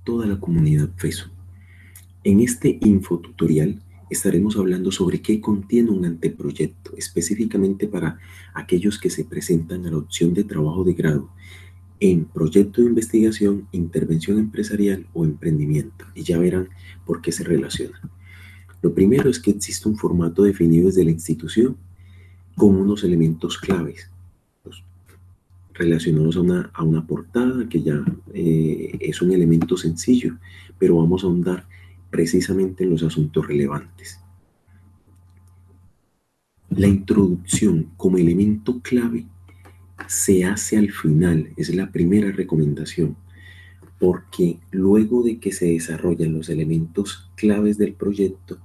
toda la comunidad FESO. En este infotutorial estaremos hablando sobre qué contiene un anteproyecto, específicamente para aquellos que se presentan a la opción de trabajo de grado en proyecto de investigación, intervención empresarial o emprendimiento, y ya verán por qué se relaciona. Lo primero es que existe un formato definido desde la institución con unos elementos claves relacionados a una portada que ya es un elemento sencillo, pero vamos a ahondar precisamente en los asuntos relevantes. La introducción como elemento clave se hace al final, es la primera recomendación, porque luego de que se desarrollan los elementos claves del proyecto,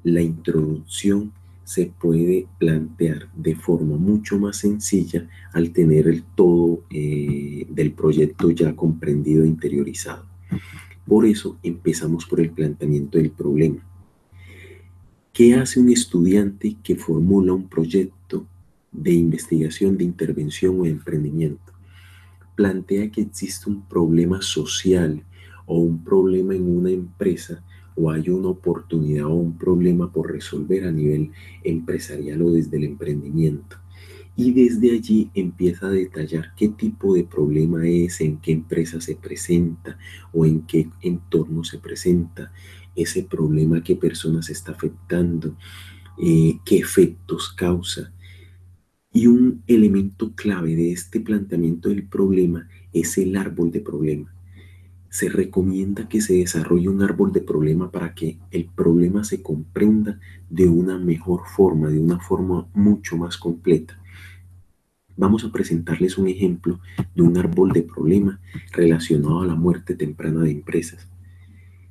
la introducción se puede plantear de forma mucho más sencilla al tener el todo del proyecto ya comprendido e interiorizado. Por eso empezamos por el planteamiento del problema. ¿Qué hace un estudiante que formula un proyecto de investigación, de intervención o de emprendimiento? Plantea que existe un problema social o un problema en una empresa, o hay una oportunidad o un problema por resolver a nivel empresarial o desde el emprendimiento. Y desde allí empieza a detallar qué tipo de problema es, en qué empresa se presenta o en qué entorno se presenta ese problema, qué personas está afectando, qué efectos causa. Y un elemento clave de este planteamiento del problema es el árbol de problema. Se recomienda que se desarrolle un árbol de problema para que el problema se comprenda de una mejor forma, de una forma mucho más completa. Vamos a presentarles un ejemplo de un árbol de problema relacionado a la muerte temprana de empresas.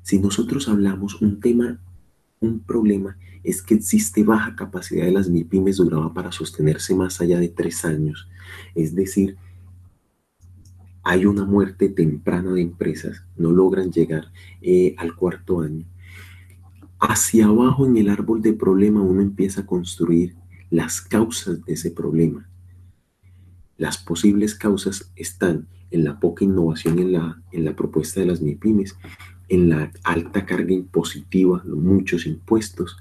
Si nosotros hablamos un problema es que existe baja capacidad de las MIPYMES Duraba para sostenerse más allá de 3 años. Es decir, hay una muerte temprana de empresas, no logran llegar al 4.º año. Hacia abajo en el árbol de problema uno empieza a construir las causas de ese problema. Las posibles causas están en la poca innovación en la propuesta de las MIPYMES, en la alta carga impositiva, los muchos impuestos,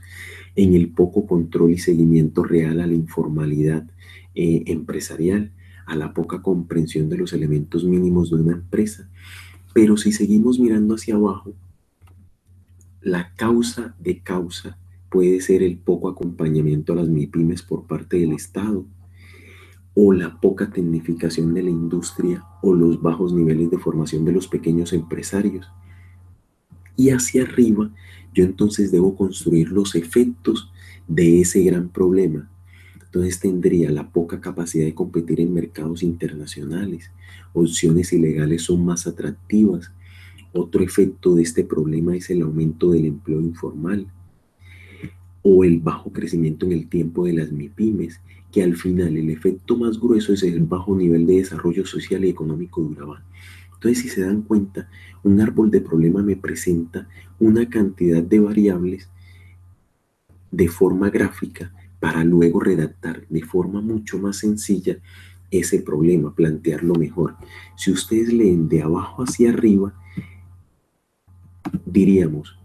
en el poco control y seguimiento real a la informalidad empresarial, a la poca comprensión de los elementos mínimos de una empresa. Pero si seguimos mirando hacia abajo, la causa de causa puede ser el poco acompañamiento a las MIPYMES por parte del Estado, o la poca tecnificación de la industria, o los bajos niveles de formación de los pequeños empresarios. Y hacia arriba, yo entonces debo construir los efectos de ese gran problema. Entonces tendría la poca capacidad de competir en mercados internacionales, opciones ilegales son más atractivas. Otro efecto de este problema es el aumento del empleo informal o el bajo crecimiento en el tiempo de las MIPYMES, que al final el efecto más grueso es el bajo nivel de desarrollo social y económico de Urabá. Entonces, si se dan cuenta, un árbol de problema me presenta una cantidad de variables de forma gráfica para luego redactar de forma mucho más sencilla ese problema, plantearlo mejor. Si ustedes leen de abajo hacia arriba, diríamos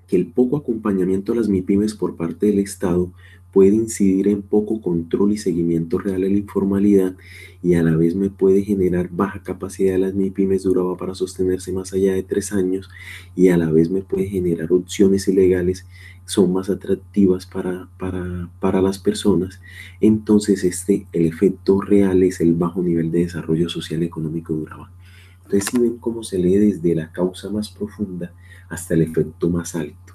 que el poco acompañamiento a las MIPYMES por parte del Estado puede incidir en poco control y seguimiento real a la informalidad, y a la vez me puede generar baja capacidad de las MIPYMES Duraba para sostenerse más allá de 3 años, y a la vez me puede generar opciones ilegales son más atractivas para las personas. Entonces el efecto real es el bajo nivel de desarrollo social y económico de Urabá. Entonces, si ven cómo se lee desde la causa más profunda hasta el efecto más alto.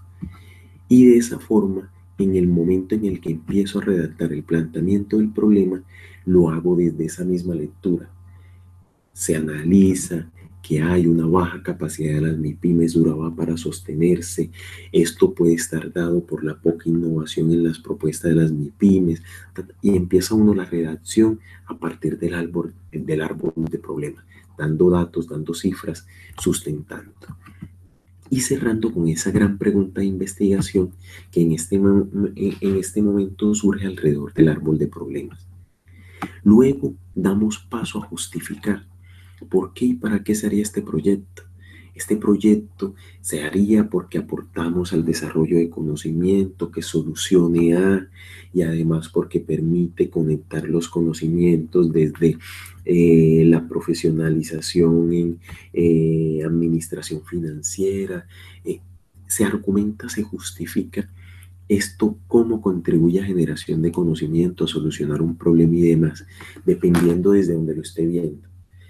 Y de esa forma, en el momento en el que empiezo a redactar el planteamiento del problema, lo hago desde esa misma lectura. Se analiza que hay una baja capacidad de las MIPYMES Urabá para sostenerse. Esto puede estar dado por la poca innovación en las propuestas de las MIPYMES, y empieza uno la redacción a partir del árbol de problemas, dando datos, dando cifras, sustentando. Y cerrando con esa gran pregunta de investigación que en este momento surge alrededor del árbol de problemas. Luego damos paso a justificar por qué y para qué se haría este proyecto. Este proyecto se haría porque aportamos al desarrollo de conocimiento que solucione A y además porque permite conectar los conocimientos desde la profesionalización en administración financiera. eh, Se argumenta, se justifica esto cómo contribuye a generación de conocimiento, a solucionar un problema y demás, dependiendo desde donde lo esté viendo.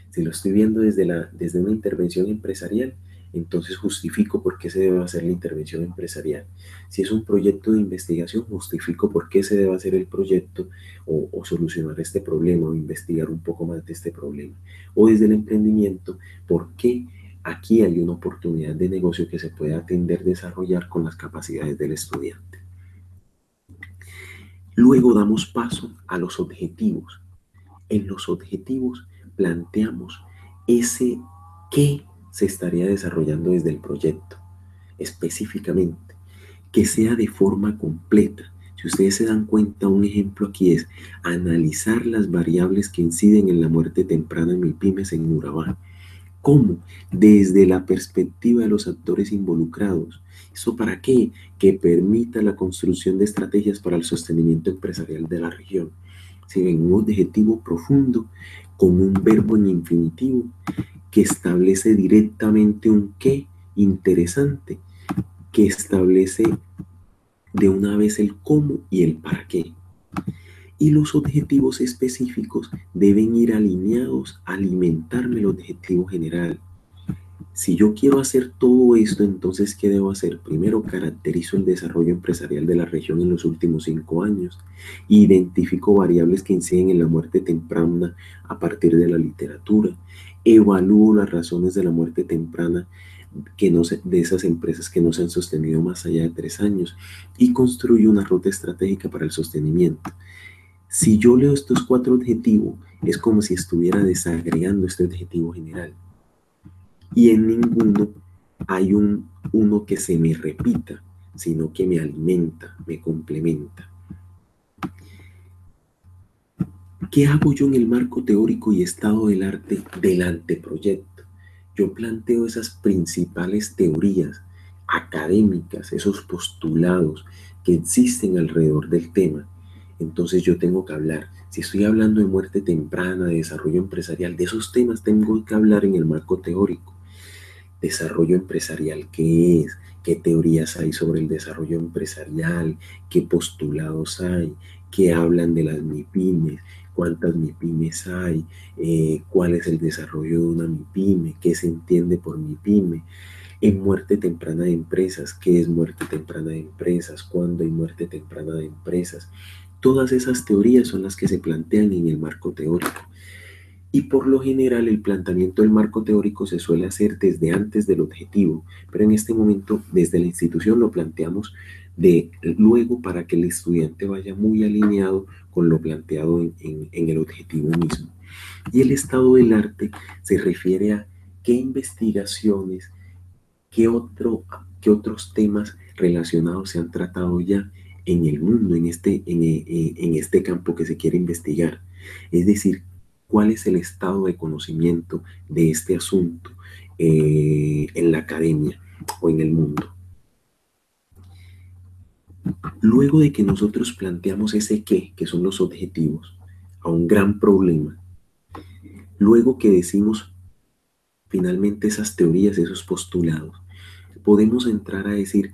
Si lo estoy viendo desde una intervención empresarial, entonces justifico por qué se debe hacer la intervención empresarial. Si es un proyecto de investigación, justifico por qué se debe hacer el proyecto o solucionar este problema o investigar un poco más de este problema. O desde el emprendimiento, por qué aquí hay una oportunidad de negocio que se puede atender, desarrollar con las capacidades del estudiante. Luego damos paso a los objetivos. En los objetivos planteamos ese qué se estaría desarrollando desde el proyecto, específicamente, que sea de forma completa. Si ustedes se dan cuenta, un ejemplo aquí es analizar las variables que inciden en la muerte temprana en MIPYMES en Urabá. ¿Cómo? Desde la perspectiva de los actores involucrados. ¿Eso para qué? Que permita la construcción de estrategias para el sostenimiento empresarial de la región. Si ven, un objetivo profundo con un verbo en infinitivo que establece directamente un qué interesante, que establece de una vez el cómo y el para qué. Y los objetivos específicos deben ir alineados a alimentarme el objetivo general. Si yo quiero hacer todo esto, entonces, ¿qué debo hacer? Primero, caracterizo el desarrollo empresarial de la región en los últimos 5 años. Identifico variables que inciden en la muerte temprana a partir de la literatura. Evalúo las razones de la muerte temprana de esas empresas que no se han sostenido más allá de 3 años y construyo una ruta estratégica para el sostenimiento. Si yo leo estos 4 objetivos, es como si estuviera desagregando este objetivo general. Y en ninguno hay uno que se me repita, sino que me alimenta, me complementa. ¿Qué hago yo en el marco teórico y estado del arte del anteproyecto? Yo planteo esas principales teorías académicas, esos postulados que existen alrededor del tema. Entonces yo tengo que hablar, si estoy hablando de muerte temprana, de desarrollo empresarial, de esos temas tengo que hablar en el marco teórico. Desarrollo empresarial, ¿qué es? ¿Qué teorías hay sobre el desarrollo empresarial? ¿Qué postulados hay? ¿Qué hablan de las MIPYMES? ¿Cuántas MIPYMES hay? ¿Cuál es el desarrollo de una MIPYME? ¿Qué se entiende por MIPYME? En muerte temprana de empresas, ¿qué es muerte temprana de empresas? ¿Cuándo hay muerte temprana de empresas? Todas esas teorías son las que se plantean en el marco teórico. Y por lo general el planteamiento del marco teórico se suele hacer desde antes del objetivo, pero en este momento desde la institución lo planteamos de luego para que el estudiante vaya muy alineado con lo planteado en el objetivo mismo. Y el estado del arte se refiere a qué investigaciones, qué otros temas relacionados se han tratado ya en el mundo, en este campo que se quiere investigar. Es decir, cuál es el estado de conocimiento de este asunto en la academia o en el mundo. Luego de que nosotros planteamos ese qué, que son los objetivos, a un gran problema, luego que decimos finalmente esas teorías, esos postulados, podemos entrar a decir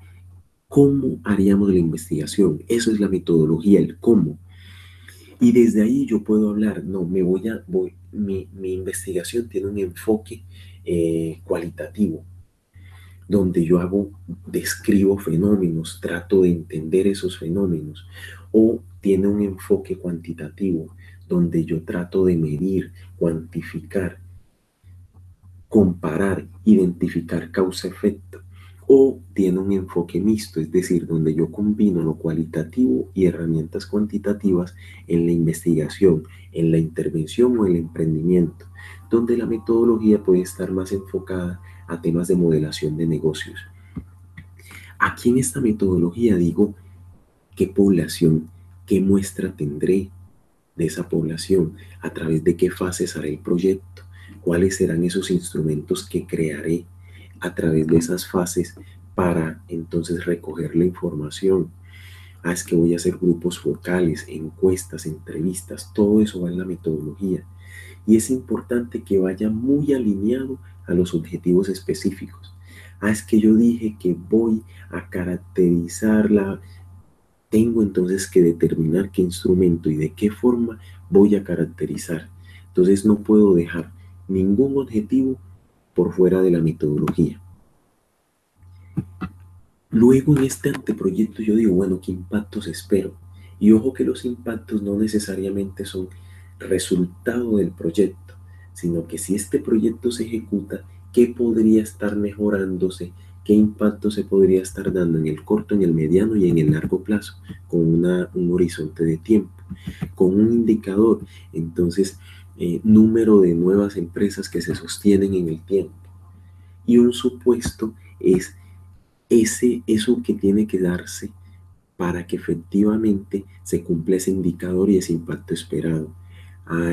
cómo haríamos la investigación. Eso es la metodología, el cómo. Y desde ahí yo puedo hablar, no, mi investigación tiene un enfoque cualitativo, donde yo describo fenómenos, trato de entender esos fenómenos, o tiene un enfoque cuantitativo, donde yo trato de medir, cuantificar, comparar, identificar causa-efecto, o tiene un enfoque mixto, es decir, donde yo combino lo cualitativo y herramientas cuantitativas en la investigación, en la intervención o el emprendimiento, donde la metodología puede estar más enfocada a temas de modelación de negocios. Aquí en esta metodología digo qué población, qué muestra tendré de esa población, a través de qué fases haré el proyecto, cuáles serán esos instrumentos que crearé, a través de esas fases para entonces recoger la información. Es que voy a hacer grupos focales, encuestas, entrevistas, todo eso va en la metodología. Y es importante que vaya muy alineado a los objetivos específicos. Es que yo dije que voy a caracterizarla. Tengo entonces que determinar qué instrumento y de qué forma voy a caracterizar. Entonces no puedo dejar ningún objetivo por fuera de la metodología. Luego en este anteproyecto yo digo, bueno, ¿qué impactos espero? Y ojo que los impactos no necesariamente son resultado del proyecto, sino que si este proyecto se ejecuta, ¿qué podría estar mejorándose? ¿Qué impacto se podría estar dando en el corto, en el mediano y en el largo plazo? Con un horizonte de tiempo, con un indicador. Entonces, número de nuevas empresas que se sostienen en el tiempo. Y un supuesto es eso que tiene que darse para que efectivamente se cumpla ese indicador y ese impacto esperado.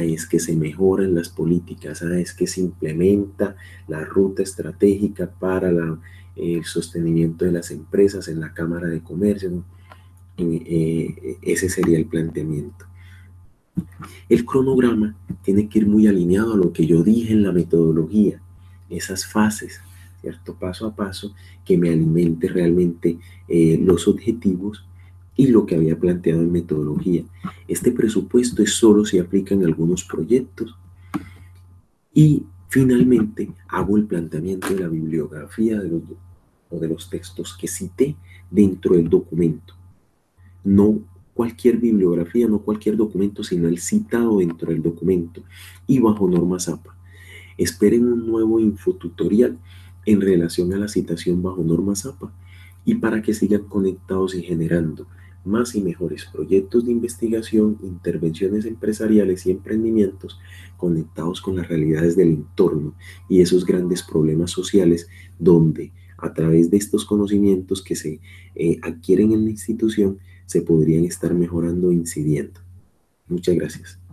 Es que se mejoran las políticas, es que se implementa la ruta estratégica para el sostenimiento de las empresas en la Cámara de Comercio, ¿no? Ese sería el planteamiento. El cronograma tiene que ir muy alineado a lo que yo dije en la metodología, esas fases, ¿cierto? Paso a paso, que me alimente realmente los objetivos y lo que había planteado en metodología. Este presupuesto es solo si aplica en algunos proyectos y finalmente hago el planteamiento de la bibliografía o de los textos que cité dentro del documento. No cualquier bibliografía, no cualquier documento, sino el citado dentro del documento y bajo normas APA. Esperen un nuevo infotutorial en relación a la citación bajo normas APA y para que sigan conectados y generando más y mejores proyectos de investigación, intervenciones empresariales y emprendimientos conectados con las realidades del entorno y esos grandes problemas sociales donde a través de estos conocimientos que se adquieren en la institución se podrían estar mejorando e incidiendo. Muchas gracias.